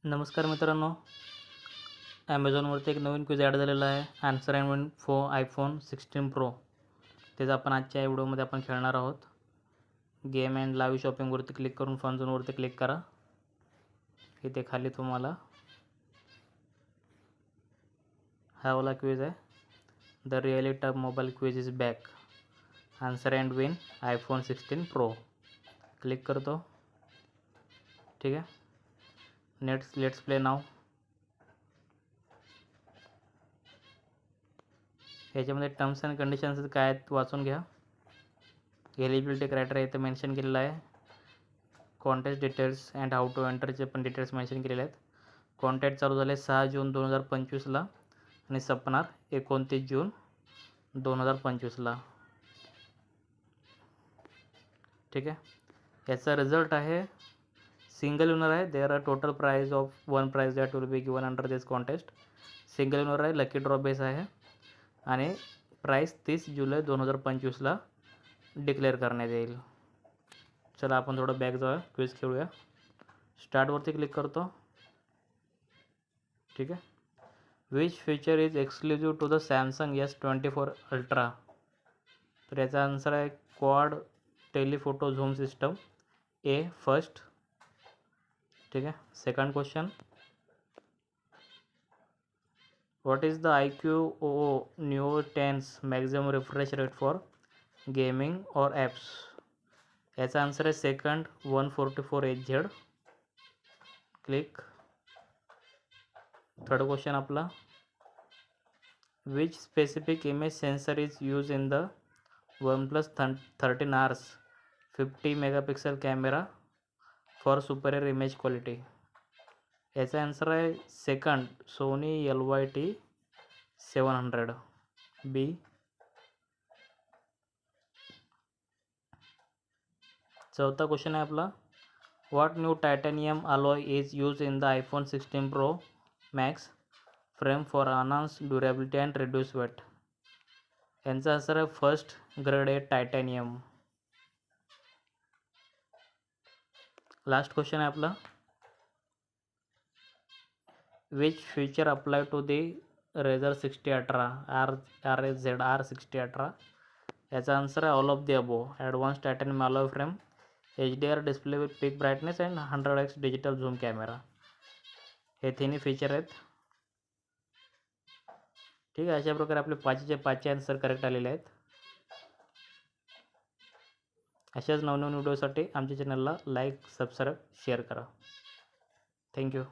नमस्कार मित्रांनो, ॲमेझॉनवरती एक नवीन क्विज ॲड झालेला आहे. Answer and win for iPhone 16 pro. तेच आपण आजच्या व्हिडिओमध्ये आपण खेळणार आहोत. गेम अँड लाईव्ह शॉपिंगवरती क्लिक करून फन झोनवरती क्लिक करा. इथे खाली तुम्हाला हा वाला क्विज आहे. The really tough mobile quiz is back. Answer and win iPhone 16 pro. Click करतो. ठीक आहे, लेट्स प्ले नाव. याच्यामध्ये टर्म्स अँड कंडिशन्स काय आहेत वाचून घ्या. एलिजिबिलिटी क्रायटेरिया इथे मेन्शन केलेला आहे. Contact details and how to एंटरचे पण डिटेल्स मेन्शन केलेले आहेत. कॉन्टॅक्ट चालू झाले 6 जून 2025ला आणि संपणार 29 जून 2025ला. ठीक आहे, याचा रिझल्ट आहे सिंगल विनर आहे. There are total prize of one prize that will be given under this contest. Single winner आहे, लकी ड्रॉ बेस आहे आणि प्राइस 30 जुलै 2025ला डिक्लेअर करण्यात येईल. चला आपण थोडं बॅक जाऊया, क्विज खेळूया. स्टार्टवरती क्लिक करतो. ठीक आहे, which feature is exclusive to the Samsung S24 ultra. तर याचा आन्सर आहे quad telephoto zoom system A first. ठीक आहे, second question, what is the iQOO Neo 10's maximum refresh rate for gaming or apps. याचा answer आहे second 144Hz. Click. Third question आपला, which specific image sensor is use in the OnePlus 13R's 50 megapixel camera for superior image quality. याचा answer आहे second Sony LYT700 B. चौथा question आहे आपला, what new titanium alloy is use in the iPhone 16 pro max frame for announce durability and reduce weight. यांचा answer आहे first grade A titanium. Last question आहे आपला, which feature apply to the Razr 60 ultra R60 ultra. याचा answer आहे all of the above. Advance titanium alloy frame, HDR display with peak brightness and 100x digital zoom camera. हे तिन्ही feature आहेत. ठीक आहे, अशा प्रकारे आपले 5चे 5 आन्सर करेक्ट आलेले आहेत. अशाच नवनवीन व्हिडिओसाठी आमच्या चॅनलला लाईक, सबस्क्राईब, शेअर करा. थँक्यू.